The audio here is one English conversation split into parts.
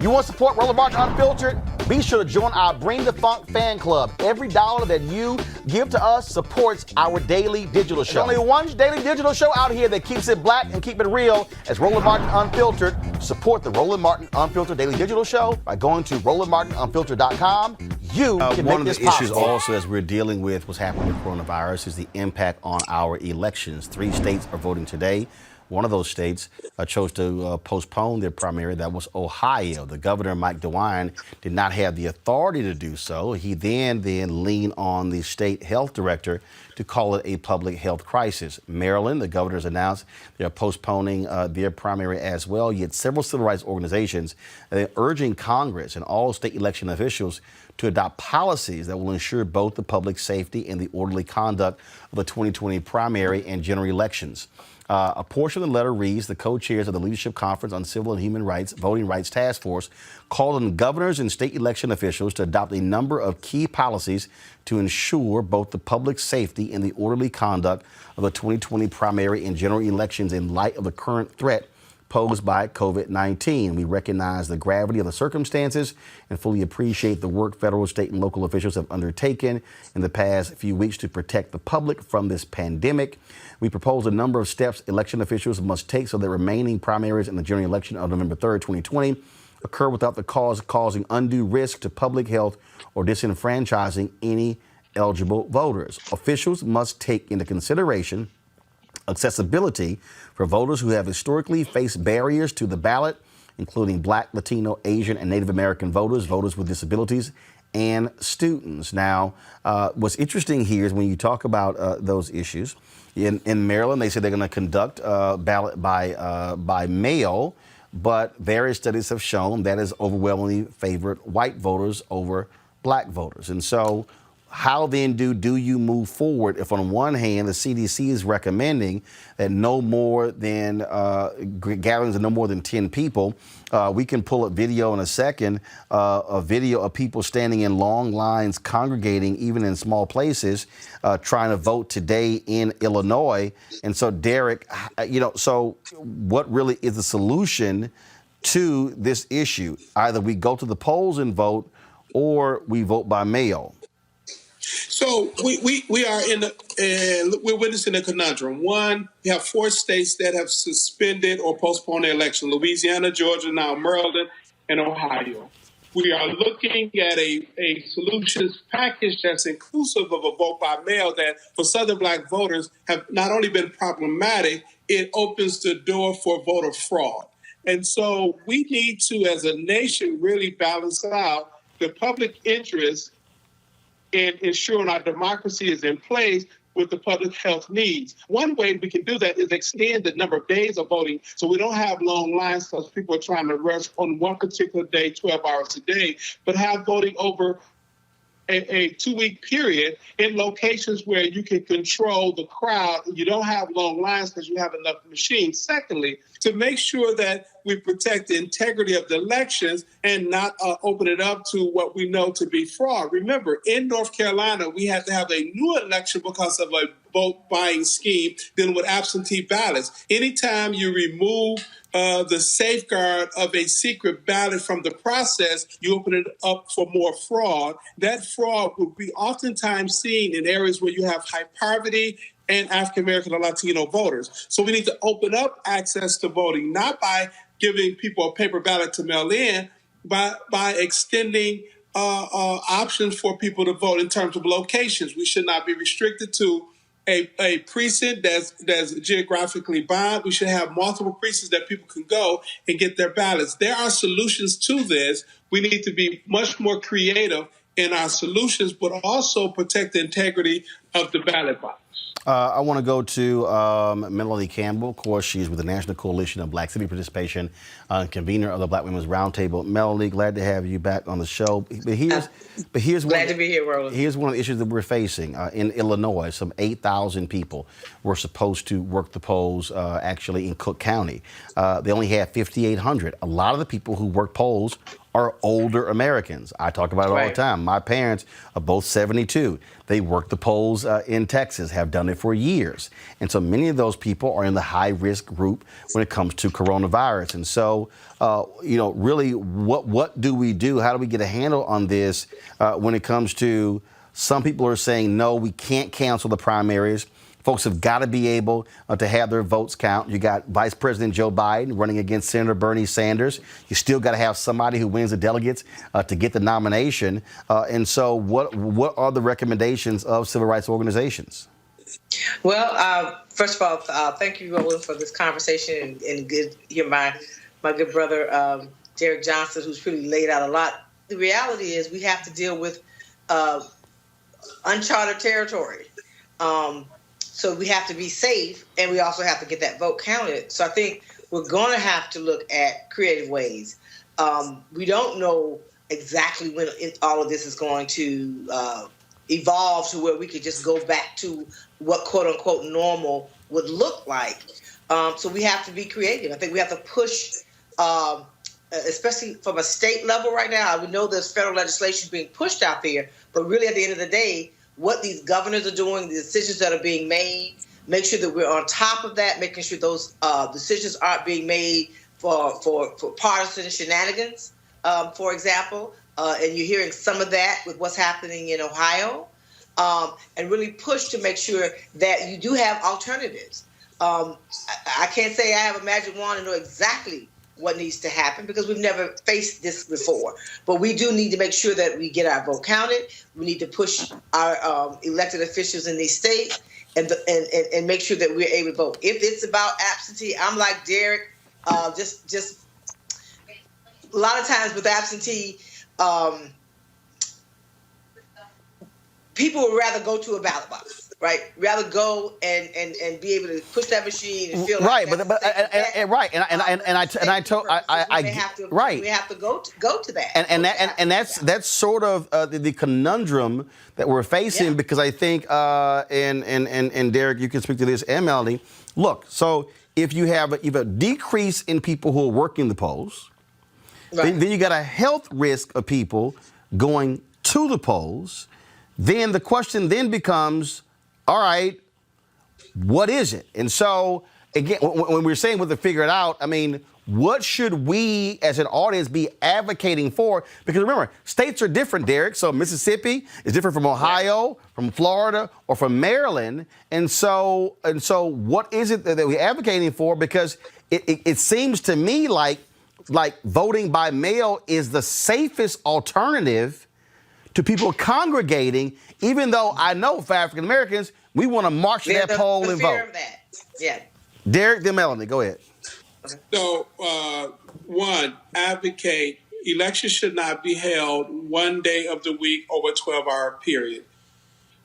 You want to support Roland Martin Unfiltered? Be sure to join our Bring the Funk fan club. Every dollar that you give to us supports our daily digital show. There's only one daily digital show out here that keeps it black and keep it real as Roland Martin Unfiltered. Support the Roland Martin Unfiltered daily digital show by going to RolandMartinUnfiltered.com. You can make this possible. One of the issues also as we're dealing with what's happening with coronavirus is the impact on our elections. 3 states are voting today. One of those states chose to postpone their primary. That was Ohio. The governor, Mike DeWine, did not have the authority to do so. He then leaned on the state health director to call it a public health crisis. Maryland, the governors announced they're postponing their primary as well. Yet several civil rights organizations are urging Congress and all state election officials to adopt policies that will ensure both the public safety and the orderly conduct of the 2020 primary and general elections. A portion of the letter reads, the co-chairs of the Leadership Conference on Civil and Human Rights Voting Rights Task Force called on governors and state election officials to adopt a number of key policies to ensure both the public safety and the orderly conduct of the 2020 primary and general elections in light of the current threat posed by COVID-19. We recognize the gravity of the circumstances and fully appreciate the work federal, state, and local officials have undertaken in the past few weeks to protect the public from this pandemic. We propose a number of steps election officials must take so that remaining primaries in the general election of November 3rd, 2020 occur without the causing undue risk to public health or disenfranchising any eligible voters. Officials must take into consideration accessibility for voters who have historically faced barriers to the ballot, including Black, Latino, Asian, and Native American voters, voters with disabilities, and students. Now, what's interesting here is when you talk about those issues, in Maryland, they said they're going to conduct ballot by mail, but various studies have shown that is overwhelmingly favored white voters over black voters. And so how then do you move forward if on one hand the CDC is recommending that no more than gatherings of no more than 10 people? We can pull up video in a second, a video of people standing in long lines, congregating even in small places, trying to vote today in Illinois. And so, Derek, so what really is the solution to this issue? Either we go to the polls and vote, or we vote by mail. So we are we're witnessing a conundrum. One, we have 4 states that have suspended or postponed their election: Louisiana, Georgia, now Maryland, and Ohio. We are looking at a solutions package that's inclusive of a vote by mail that for Southern Black voters have not only been problematic, it opens the door for voter fraud. And so we need to, as a nation, really balance out the public interest in ensuring our democracy is in place with the public health needs. One way we can do that is extend the number of days of voting so we don't have long lines because people are trying to rush on one particular day, 12 hours a day, but have voting over a 2-week period in locations where you can control the crowd. You don't have long lines because you have enough machines. Secondly, to make sure that we protect the integrity of the elections and not open it up to what we know to be fraud. Remember, in North Carolina, we had to have a new election because of a vote buying scheme dealing with absentee ballots. Anytime you remove the safeguard of a secret ballot from the process, you open it up for more fraud. That fraud will be oftentimes seen in areas where you have high poverty and African-American or Latino voters. So we need to open up access to voting, not by giving people a paper ballot to mail in, but by extending options for people to vote in terms of locations. We should not be restricted to a precinct that's geographically bound. We should have multiple precincts that people can go and get their ballots. There are solutions to this. We need to be much more creative in our solutions, but also protect the integrity of the ballot box. I want to go to Melody Campbell. Of course, she's with the National Coalition of Black Civic Participation, convener of the Black Women's Roundtable. Melody, glad to have you back on the show. But here's glad to be here, Roland. Here's one of the issues that we're facing. In Illinois, some 8,000 people were supposed to work the polls actually in Cook County. They only had 5,800. A lot of the people who work polls are older Americans. I talk about it all the time. My parents are both 72. They work the polls schools in Texas have done it for years. And so many of those people are in the high-risk group when it comes to coronavirus. And so, really, what do we do? How do we get a handle on this when it comes to some people are saying, no, we can't cancel the primaries. Folks have got to be able to have their votes count. You got Vice President Joe Biden running against Senator Bernie Sanders. You still got to have somebody who wins the delegates to get the nomination. And so what are the recommendations of civil rights organizations? Well, first of all, thank you, Roland, for this conversation, and good hear my good brother, Derek Johnson, who's really laid out a lot. The reality is we have to deal with uncharted territory. So we have to be safe, and we also have to get that vote counted. So I think we're going to have to look at creative ways. We don't know exactly when all of this is going to evolve to where we could just go back to what quote-unquote normal would look like. So we have to be creative. I think we have to push, especially from a state level right now. We know there's federal legislation being pushed out there, but really at the end of the day, what these governors are doing, the decisions that are being made, make sure that we're on top of that, making sure those decisions aren't being made for partisan shenanigans, for example. And you're hearing some of that with what's happening in Ohio, and really push to make sure that you do have alternatives. I can't say I have a magic wand and know exactly what needs to happen because we've never faced this before. But we do need to make sure that we get our vote counted. We need to push our elected officials in these states and make sure that we're able to vote. If it's about absentee, I'm like Derek. Just a lot of times with absentee, people would rather go to a ballot box. Right, rather go and be able to push that machine and feel right, like right. We have to go to that, and that's sort of the conundrum that we're facing because I think and Derek, you can speak to this, and Melanie. Look, so if you have a decrease in people who are working the polls, then you got a health risk of people going to the polls. Then the question then becomes, all right, what is it? And so, again, when we're saying what to figure it out, I mean, what should we as an audience be advocating for? Because remember, states are different, Derek. So Mississippi is different from Ohio, from Florida, or from Maryland. And so what is it that we're advocating for? Because it seems to me like voting by mail is the safest alternative to people congregating, even though I know for African Americans, we want to march to that poll and vote. Of that. Yeah. Derek, then Melanie, go ahead. So, one, advocate elections should not be held one day of the week over a 12-hour period.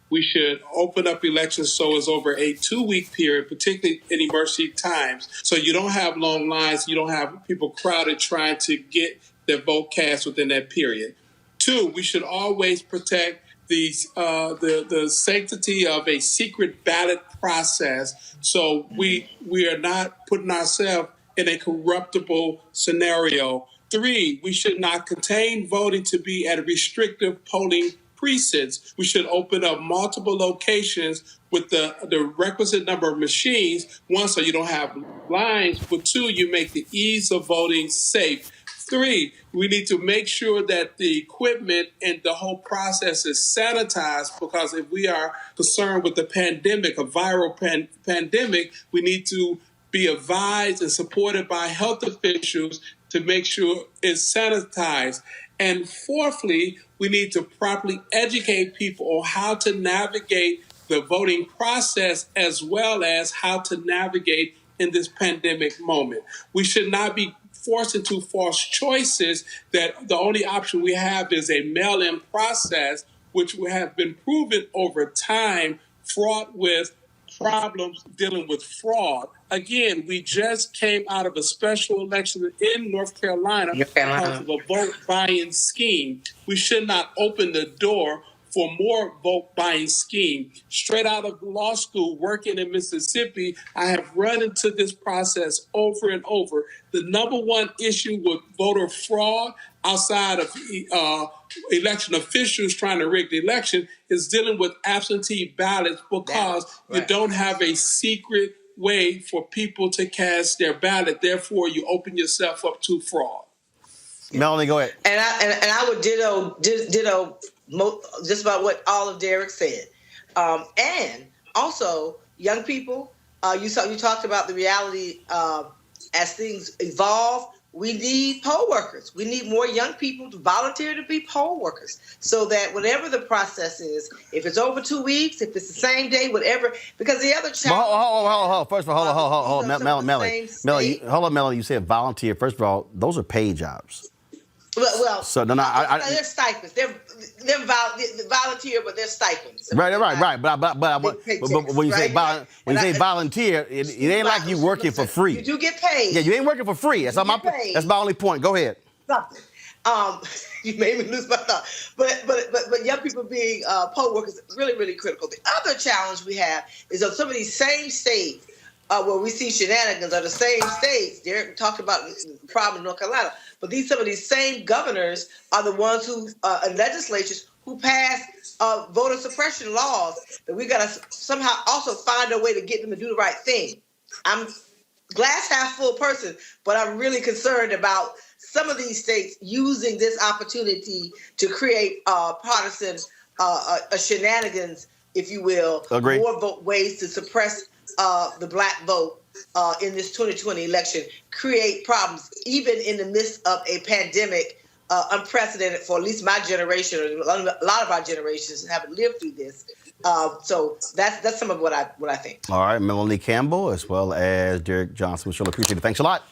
We should open up elections so it's over a 2-week period, particularly in emergency times. So you don't have long lines, you don't have people crowded trying to get their vote cast within that period. 2, we should always protect the sanctity of a secret ballot process, so we are not putting ourselves in a corruptible scenario. 3, we should not contain voting to be at restrictive polling precincts. We should open up multiple locations with the requisite number of machines. 1, so you don't have lines, but 2, you make the ease of voting safe. 3, we need to make sure that the equipment and the whole process is sanitized, because if we are concerned with the pandemic, a viral pandemic, we need to be advised and supported by health officials to make sure it's sanitized. And 4thly, we need to properly educate people on how to navigate the voting process as well as how to navigate in this pandemic moment. We should not be forced into false choices that the only option we have is a mail-in process, which have been proven over time fraught with problems dealing with fraud. Again, we just came out of a special election in North Carolina because of a vote buying scheme. We should not open the door for more vote buying scheme. Straight out of law school, working in Mississippi, I have run into this process over and over. The number one issue with voter fraud outside of election officials trying to rig the election is dealing with absentee ballots because you don't have a secret way for people to cast their ballot. Therefore, you open yourself up to fraud. Melanie, go ahead. And I would ditto just about what all of Derek said. And also, young people, you talked about the reality as things evolve. We need poll workers. We need more young people to volunteer to be poll workers so that whatever the process is, if it's over 2 weeks, if it's the same day, whatever, because the other challenge... Hold. First of all, hold on. Melanie, hold on, Melanie. You said volunteer. First of all, those are paid jobs. Well, so they're stipends. They're volunteer, but they're stipends. Right. But when you say volunteer, it ain't like you working for free. You do get paid. Yeah, you ain't working for free. That's my only point. Go ahead. Something. You made me lose my thought. But young people being poll workers is really, really critical. The other challenge we have is that some of these same states where we see shenanigans are the same states. Derek talked about the problem in North Carolina. But some of these same governors are the ones who, legislatures who pass voter suppression laws that we got to somehow also find a way to get them to do the right thing. I'm glass half full person, but I'm really concerned about some of these states using this opportunity to create partisan shenanigans, if you will, Agreed. More ways to suppress the black vote. In this 2020 election, create problems, even in the midst of a pandemic, unprecedented for at least my generation, or a lot of our generations haven't lived through this. So that's some of what I think. All right, Melanie Campbell, as well as Derek Johnson. We surely appreciate it. Thanks a lot.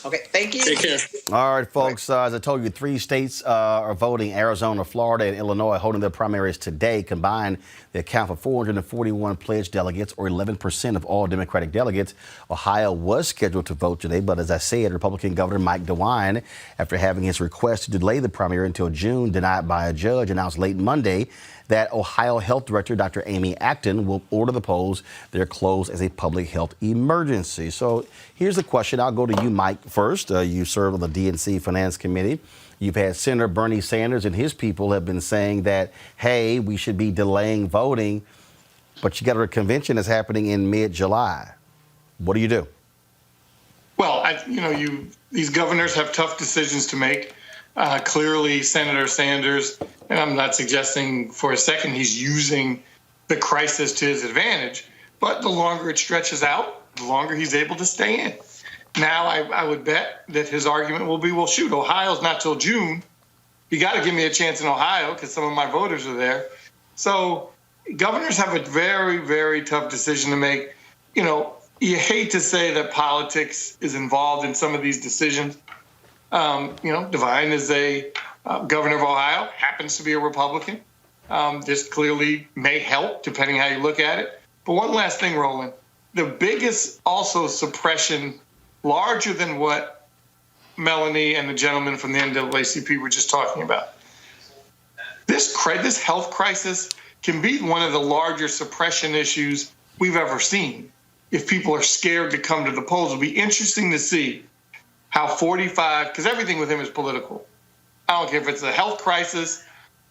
Okay, thank you. Take care. All right, folks, as I told you, 3 states are voting. Arizona, Florida, and Illinois holding their primaries today. Combined, they account for 441 pledged delegates, or 11% of all Democratic delegates. Ohio was scheduled to vote today, but as I said, Republican Governor Mike DeWine, after having his request to delay the primary until June denied by a judge, announced late Monday that Ohio Health Director Dr. Amy Acton will order the polls. They're closed as a public health emergency. So here's the question. I'll go to you, Mike, first. You serve on the DNC Finance Committee. You've had Senator Bernie Sanders and his people have been saying that, hey, we should be delaying voting, but you got a convention that's happening in mid-July. What do you do? Well, these governors have tough decisions to make. Clearly, Senator Sanders, and I'm not suggesting for a second he's using the crisis to his advantage, but the longer it stretches out, the longer he's able to stay in. Now, I would bet that his argument will be, well, shoot, Ohio's not till June. You got to give me a chance in Ohio because some of my voters are there. So governors have a very, very tough decision to make. You hate to say that politics is involved in some of these decisions. DeWine is a governor of Ohio, happens to be a Republican. This clearly may help, depending how you look at it. But one last thing, Roland. The biggest also suppression, larger than what Melanie and the gentleman from the NAACP were just talking about. This health crisis can be one of the larger suppression issues we've ever seen. If people are scared to come to the polls, it'll be interesting to see how 45, because everything with him is political. I don't care if it's a health crisis,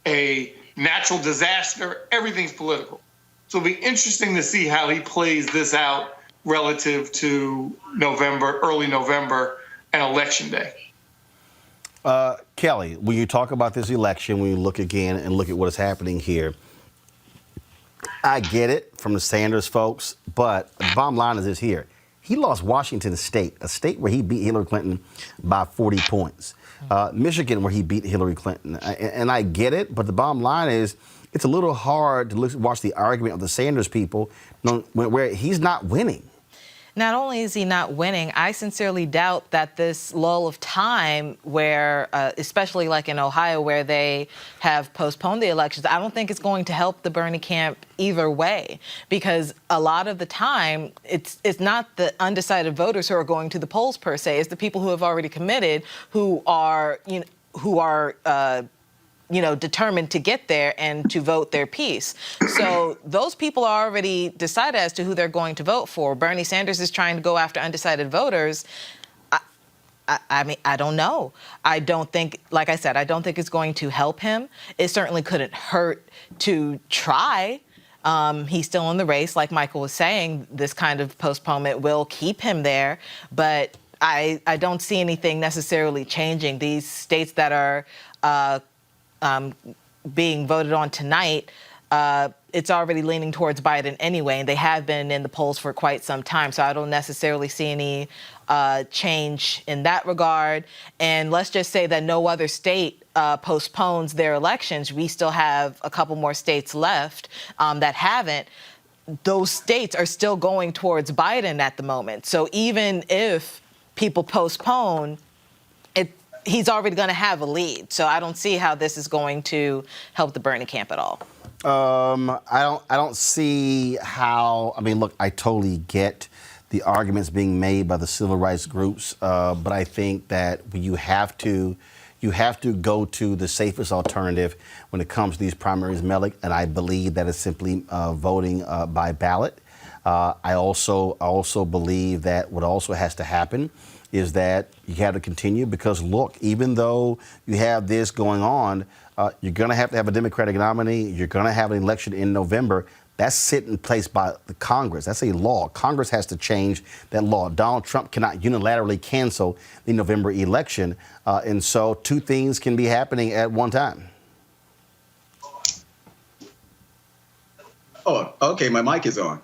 a natural disaster, everything's political. So it'll be interesting to see how he plays this out relative to early November, and Election Day. Kelly, when you talk about this election, when you look again and look at what is happening here, I get it from the Sanders folks, but the bottom line is this here. He lost Washington State, a state where he beat Hillary Clinton by 40 points. Michigan, where he beat Hillary Clinton. And I get it, but the bottom line is it's a little hard to watch the argument of the Sanders people where he's not winning. Not only is he not winning, I sincerely doubt that this lull of time where, especially like in Ohio, where they have postponed the elections, I don't think it's going to help the Bernie camp either way, because a lot of the time it's not the undecided voters who are going to the polls per se, it's the people who have already committed who are determined to get there and to vote their piece. So those people are already decided as to who they're going to vote for. Bernie Sanders is trying to go after undecided voters. I mean, I don't know. I don't think, like I said, I don't think it's going to help him. It certainly couldn't hurt to try. He's still in the race. Like Michael was saying, this kind of postponement will keep him there. But I don't see anything necessarily changing. These states that are being voted on tonight, it's already leaning towards Biden anyway, and they have been in the polls for quite some time. So I don't necessarily see any change in that regard. And let's just say that no other state postpones their elections. We still have a couple more states left that haven't. Those states are still going towards Biden at the moment. So even if people postpone, he's already going to have a lead. So I don't see how this is going to help the Bernie camp at all. I don't see how. I mean, look, I totally get the arguments being made by the civil rights groups, but I think that you have to go to the safest alternative when it comes to these primaries, Melik, and I believe that is simply voting by ballot. I also believe that what also has to happen is that you have to continue because, look, even though you have this going on, you're going to have a Democratic nominee. You're going to have an election in November. That's set in place by the Congress. That's a law. Congress has to change that law. Donald Trump cannot unilaterally cancel the November election. And so two things can be happening at one time. Oh, okay. My mic is on.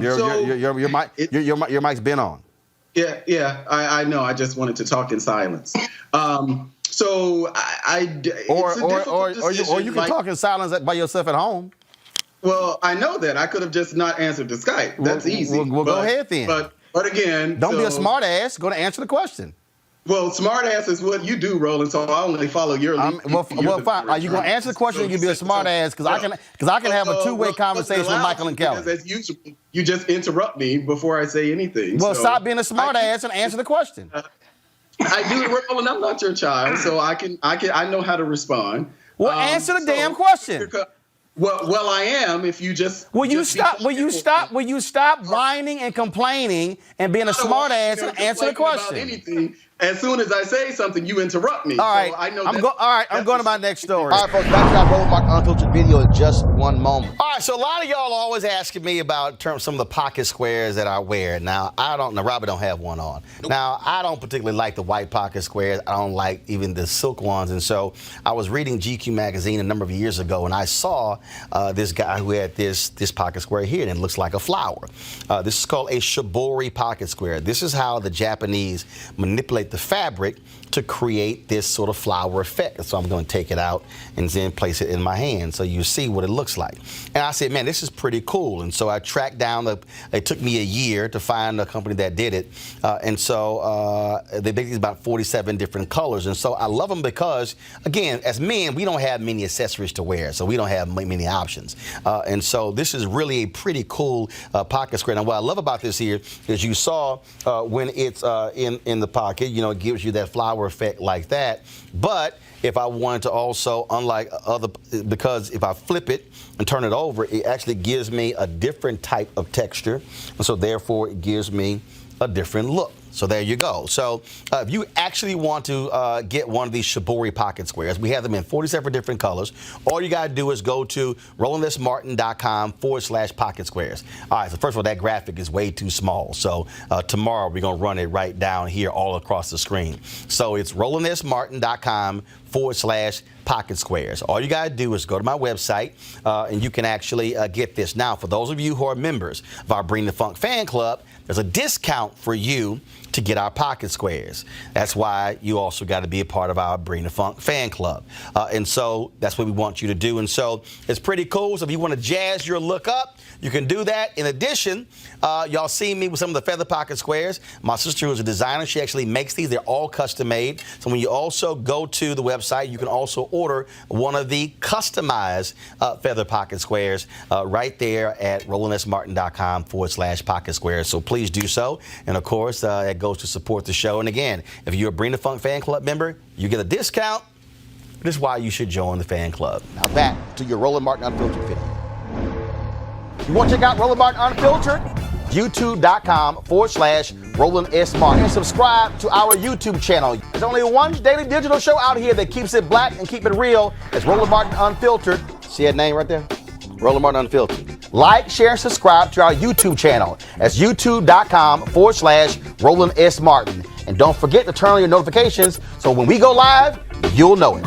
Your mic's been on. Yeah. I know. I just wanted to talk in silence. So you can talk in silence by yourself at home. Well, I know that. I could have just not answered the Skype. That's easy. Well, go ahead then. But again, don't be a smart ass. Go to answer the question. Well, smart ass is what you do, Roland. So I only follow your lead. Well, fine. Are you going to answer the question? Or you be a smart ass because I can have a two-way conversation with Michael and Kelly. Because as usual, you just interrupt me before I say anything. Well, stop being a smart ass and answer the question. I do it, Roland. I'm not your child, so I know how to respond. Well, answer the damn question. Well, I am. If you just will you stop whining and complaining and being a smart ass and answer the question? Anything. As soon as I say something, you interrupt me. All right, so I know I'm going to my next story. All right, folks, back to our Roland Martin Unfiltered video in just one moment. All right, so a lot of y'all are always asking me about some of the pocket squares that I wear. Now, Robert don't have one on. Now, I don't particularly like the white pocket squares. I don't like even the silk ones. And so I was reading GQ magazine a number of years ago, and I saw this guy who had this pocket square here, and it looks like a flower. This is called a shibori pocket square. This is how the Japanese manipulate the fabric to create this sort of flower effect. So I'm going to take it out and then place it in my hand so you see what it looks like. And I said, man, this is pretty cool. And so I tracked down, it took me a year to find a company that did it. And so they make these about 47 different colors. And so I love them because, again, as men, we don't have many accessories to wear. So we don't have many options. And so this is really a pretty cool pocket square. Now, what I love about this here is you saw when it's in the pocket, it gives you that flower effect like that. But if I wanted to also, because if I flip it and turn it over, it actually gives me a different type of texture. And so therefore it gives me a different look. So there you go. So if you actually want to get one of these shibori pocket squares, we have them in 47 different colors. All you got to do is go to RolandSMartin.com/pocket squares. All right, so first of all, that graphic is way too small. So tomorrow we're going to run it right down here all across the screen. So it's RolandSMartin.com/pocket squares. All you got to do is go to my website and you can actually get this. Now, for those of you who are members of our Bring the Funk fan club, there's a discount for you to get our pocket squares. That's why you also got to be a part of our Bring the Funk fan club. And so that's what we want you to do. And so it's pretty cool. So if you want to jazz your look up, you can do that. In addition, y'all see me with some of the feather pocket squares. My sister, who's a designer, she actually makes these. They're all custom made. So when you also go to the website, you can also order one of the customized feather pocket squares right there at RolandSMartin.com/pocket squares. So please do so. And of course, it goes to support the show. And again, if you're a Bring the Funk fan club member, you get a discount. This is why you should join the fan club. Now back to your Roland Martin Unfiltered video. You want to check out Roland Martin Unfiltered? YouTube.com/Roland S. Martin. And subscribe to our YouTube channel. There's only one daily digital show out here that keeps it black and keep it real. It's Roland Martin Unfiltered. See that name right there? Roland Martin Unfiltered. Like, share, and subscribe to our YouTube channel. That's youtube.com/Roland S. Martin. And don't forget to turn on your notifications so when we go live, you'll know it.